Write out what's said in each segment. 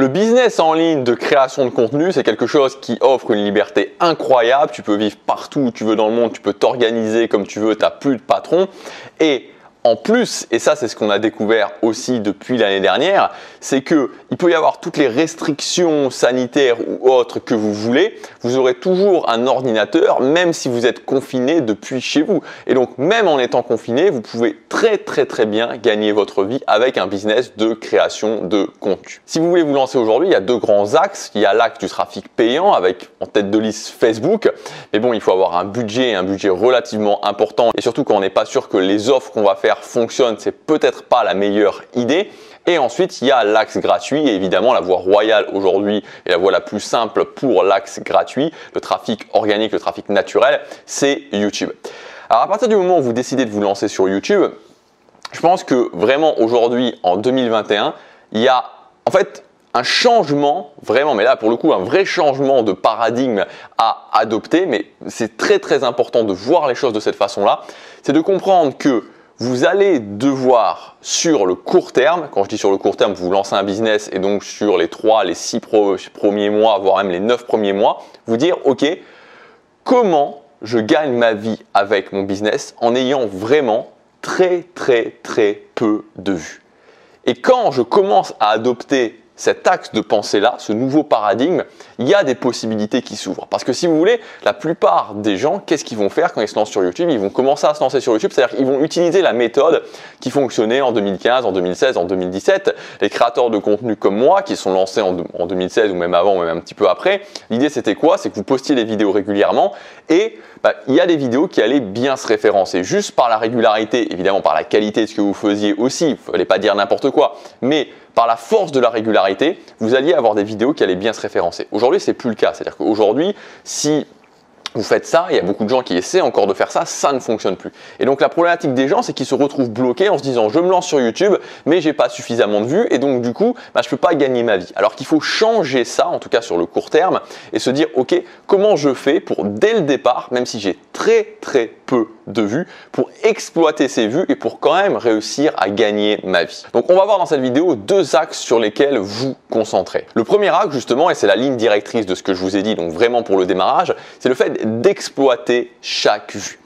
Le business en ligne de création de contenu, c'est quelque chose qui offre une liberté incroyable. Tu peux vivre partout où tu veux dans le monde, tu peux t'organiser comme tu veux, tu n'as plus de patron. Et en plus, et ça c'est ce qu'on a découvert aussi depuis l'année dernière, c'est qu'il peut y avoir toutes les restrictions sanitaires ou autres que vous voulez, vous aurez toujours un ordinateur même si vous êtes confiné depuis chez vous. Et donc même en étant confiné, vous pouvez très bien gagner votre vie avec un business de création de contenu. Si vous voulez vous lancer aujourd'hui, il y a deux grands axes. Il y a l'axe du trafic payant avec en tête de liste Facebook. Mais bon, il faut avoir un budget relativement important et surtout quand on n'est pas sûr que les offres qu'on va faire fonctionnent, c'est peut-être pas la meilleure idée. Et ensuite, il y a l'axe gratuit et évidemment la voie royale aujourd'hui et la voie la plus simple pour l'axe gratuit, le trafic organique, le trafic naturel, c'est YouTube. Alors à partir du moment où vous décidez de vous lancer sur YouTube, je pense que vraiment aujourd'hui en 2021, il y a en fait un changement, vraiment, mais là pour le coup un vrai changement de paradigme à adopter, mais c'est très important de voir les choses de cette façon-là, c'est de comprendre que vous allez devoir sur le court terme, quand je dis sur le court terme, vous lancez un business et donc sur les 3, les 6 premiers mois, voire même les 9 premiers mois, vous dire ok, comment je gagne ma vie avec mon business en ayant vraiment très peu de vues. Et quand je commence à adopter cet axe de pensée-là, ce nouveau paradigme, il y a des possibilités qui s'ouvrent. Parce que si vous voulez, la plupart des gens, qu'est-ce qu'ils vont faire quand ils se lancent sur YouTube? Ils vont commencer à se lancer sur YouTube, c'est-à-dire qu'ils vont utiliser la méthode qui fonctionnait en 2015, en 2016, en 2017. Les créateurs de contenu comme moi, qui sont lancés en 2016 ou même avant, ou même un petit peu après, l'idée c'était quoi? C'est que vous postiez des vidéos régulièrement et il y a des vidéos qui allaient bien se référencer. Juste par la régularité, évidemment par la qualité de ce que vous faisiez aussi, il ne fallait pas dire n'importe quoi, mais par la force de la régularité, vous alliez avoir des vidéos qui allaient bien se référencer. Aujourd'hui, ce n'est plus le cas. C'est-à-dire qu'aujourd'hui, si vous faites ça, il y a beaucoup de gens qui essaient encore de faire ça, ça ne fonctionne plus. Et donc la problématique des gens, c'est qu'ils se retrouvent bloqués en se disant je me lance sur YouTube, mais j'ai pas suffisamment de vues et donc du coup, je peux pas gagner ma vie. Alors qu'il faut changer ça, en tout cas sur le court terme, et se dire ok, comment je fais pour dès le départ, même si j'ai très peu de vues, pour exploiter ces vues et pour quand même réussir à gagner ma vie. Donc on va voir dans cette vidéo deux axes sur lesquels vous concentrer. Le premier axe justement, et c'est la ligne directrice de ce que je vous ai dit, donc vraiment pour le démarrage, c'est le fait d'exploiter chaque vue.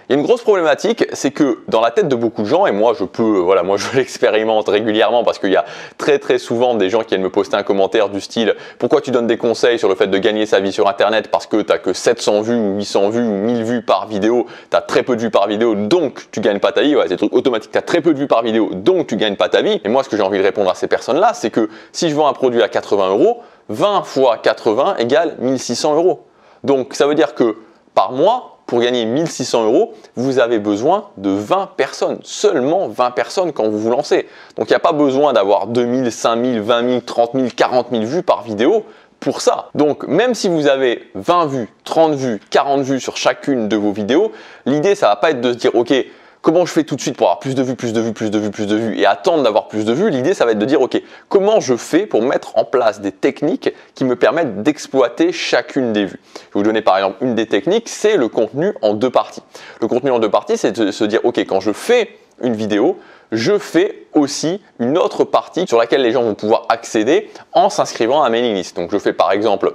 Il y a une grosse problématique, c'est que dans la tête de beaucoup de gens, et moi je l'expérimente régulièrement parce qu'il y a très souvent des gens qui viennent me poster un commentaire du style « Pourquoi tu donnes des conseils sur le fait de gagner sa vie sur Internet parce que tu n'as que 700 vues ou 800 vues ou 1000 vues par vidéo, tu as très peu de vues par vidéo, donc tu gagnes pas ta vie. » Ouais, c'est des trucs automatiques, tu as très peu de vues par vidéo, donc tu gagnes pas ta vie. Et moi, ce que j'ai envie de répondre à ces personnes-là, c'est que si je vends un produit à 80 €, 20 fois 80 égale 1600 €. Donc ça veut dire que par mois, pour gagner 1600 €, vous avez besoin de 20 personnes, seulement 20 personnes quand vous vous lancez. Donc il n'y a pas besoin d'avoir 2000, 5000, 20 000, 30 000, 40 000 vues par vidéo pour ça. Donc même si vous avez 20 vues, 30 vues, 40 vues sur chacune de vos vidéos, l'idée ça va pas être de se dire ok, comment je fais tout de suite pour avoir plus de vues et attendre d'avoir plus de vues? L'idée, ça va être de dire, ok, comment je fais pour mettre en place des techniques qui me permettent d'exploiter chacune des vues? Je vais vous donner par exemple une des techniques, c'est le contenu en deux parties. Le contenu en deux parties, c'est de se dire, ok, quand je fais une vidéo, je fais aussi une autre partie sur laquelle les gens vont pouvoir accéder en s'inscrivant à ma mailing list. Donc je fais par exemple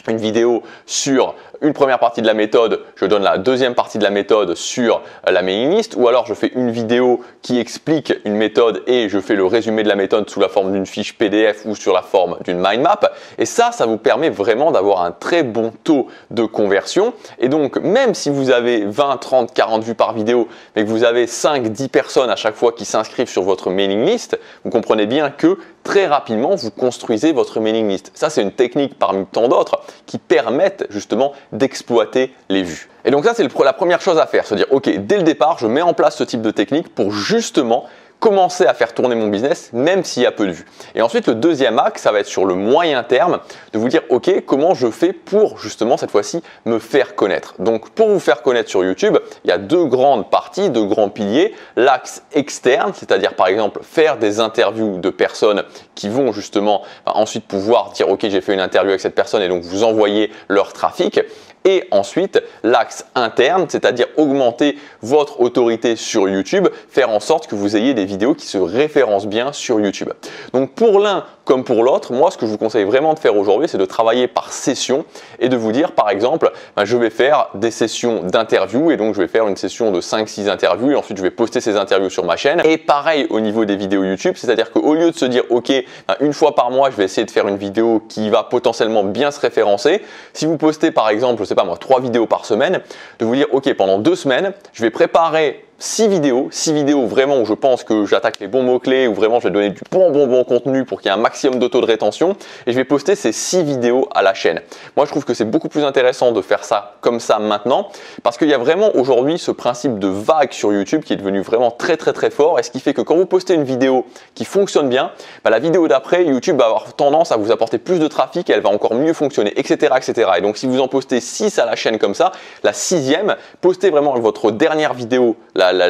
une vidéo sur une première partie de la méthode, je donne la deuxième partie de la méthode sur la mailing list, ou alors je fais une vidéo qui explique une méthode et je fais le résumé de la méthode sous la forme d'une fiche PDF ou sur la forme d'une mind map. Et ça vous permet vraiment d'avoir un très bon taux de conversion. Et donc, même si vous avez 20, 30, 40 vues par vidéo, mais que vous avez 5, 10 personnes à chaque fois qui s'inscrivent sur votre mailing list, vous comprenez bien que très rapidement, vous construisez votre mailing list. Ça, c'est une technique parmi tant d'autres qui permettent justement d'exploiter les vues. Et donc ça, c'est la première chose à faire, se dire, ok, dès le départ, je mets en place ce type de technique pour justement commencer à faire tourner mon business, même s'il y a peu de vues. Et ensuite, le deuxième axe, ça va être sur le moyen terme, de vous dire, ok, comment je fais pour justement cette fois-ci me faire connaître. Donc, pour vous faire connaître sur YouTube, il y a deux grandes parties, deux grands piliers. L'axe externe, c'est-à-dire par exemple faire des interviews de personnes qui vont justement ensuite pouvoir dire, ok, j'ai fait une interview avec cette personne et donc vous envoyez leur trafic. Et ensuite, l'axe interne, c'est-à-dire augmenter votre autorité sur YouTube, faire en sorte que vous ayez des vidéos qui se référencent bien sur YouTube. Donc pour l'un comme pour l'autre, moi ce que je vous conseille vraiment de faire aujourd'hui, c'est de travailler par session et de vous dire par exemple, je vais faire des sessions d'interviews et donc je vais faire une session de 5-6 interviews et ensuite je vais poster ces interviews sur ma chaîne. Et pareil au niveau des vidéos YouTube, c'est-à-dire qu'au lieu de se dire ok, une fois par mois je vais essayer de faire une vidéo qui va potentiellement bien se référencer, si vous postez par exemple, je sais pas moi, 3 vidéos par semaine, de vous dire ok, pendant 2 semaines, je vais préparer 6 vidéos vraiment où je pense que j'attaque les bons mots-clés, où vraiment je vais donner du bon contenu pour qu'il y ait un maximum de taux de rétention et je vais poster ces 6 vidéos à la chaîne. Moi je trouve que c'est beaucoup plus intéressant de faire ça comme ça maintenant parce qu'il y a vraiment aujourd'hui ce principe de vague sur YouTube qui est devenu vraiment très fort et ce qui fait que quand vous postez une vidéo qui fonctionne bien, la vidéo d'après YouTube va avoir tendance à vous apporter plus de trafic et elle va encore mieux fonctionner, etc. Et donc si vous en postez 6 à la chaîne comme ça, la 6e, postez vraiment votre dernière vidéo,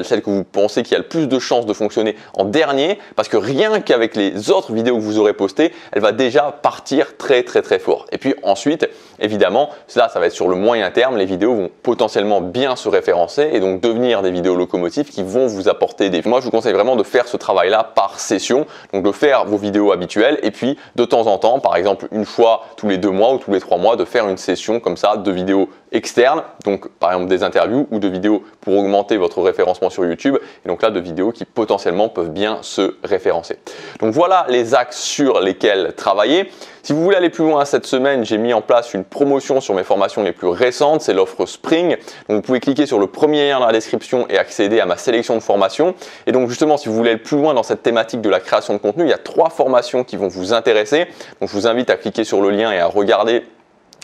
celle que vous pensez qui a le plus de chances de fonctionner en dernier parce que rien qu'avec les autres vidéos que vous aurez postées, elle va déjà partir très fort. Et puis ensuite, évidemment, ça va être sur le moyen terme, les vidéos vont potentiellement bien se référencer et donc devenir des vidéos locomotives qui vont vous apporter des... Moi, je vous conseille vraiment de faire ce travail-là par session, donc de faire vos vidéos habituelles et puis de temps en temps, par exemple une fois tous les 2 mois ou tous les 3 mois, de faire une session comme ça de vidéos externes, donc par exemple des interviews ou de vidéos pour augmenter votre référencement sur YouTube et donc là de vidéos qui potentiellement peuvent bien se référencer. Donc voilà les axes sur lesquels travailler. Si vous voulez aller plus loin cette semaine, j'ai mis en place une promotion sur mes formations les plus récentes, c'est l'offre Spring. Donc vous pouvez cliquer sur le premier lien dans la description et accéder à ma sélection de formations. Et donc justement, si vous voulez aller plus loin dans cette thématique de la création de contenu, il y a 3 formations qui vont vous intéresser. Donc je vous invite à cliquer sur le lien et à regarder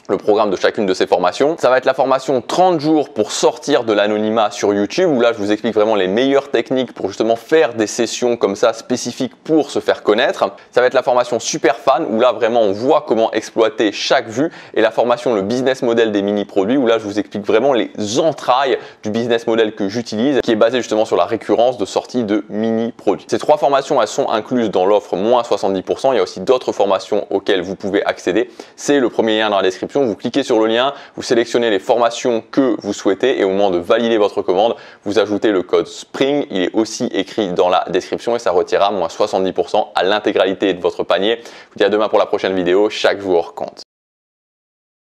le programme de chacune de ces formations. Ça va être la formation 30 jours pour sortir de l'anonymat sur YouTube où là je vous explique vraiment les meilleures techniques pour justement faire des sessions comme ça spécifiques pour se faire connaître. Ça va être la formation super fan où là vraiment on voit comment exploiter chaque vue et la formation le business model des mini produits où là je vous explique vraiment les entrailles du business model que j'utilise qui est basé justement sur la récurrence de sortie de mini produits. Ces 3 formations elles sont incluses dans l'offre moins 70%. Il y a aussi d'autres formations auxquelles vous pouvez accéder. C'est le premier lien dans la description. Vous cliquez sur le lien, vous sélectionnez les formations que vous souhaitez et au moment de valider votre commande, vous ajoutez le code SPRING. Il est aussi écrit dans la description et ça retirera moins 70% à l'intégralité de votre panier. Je vous dis à demain pour la prochaine vidéo. Chaque jour compte.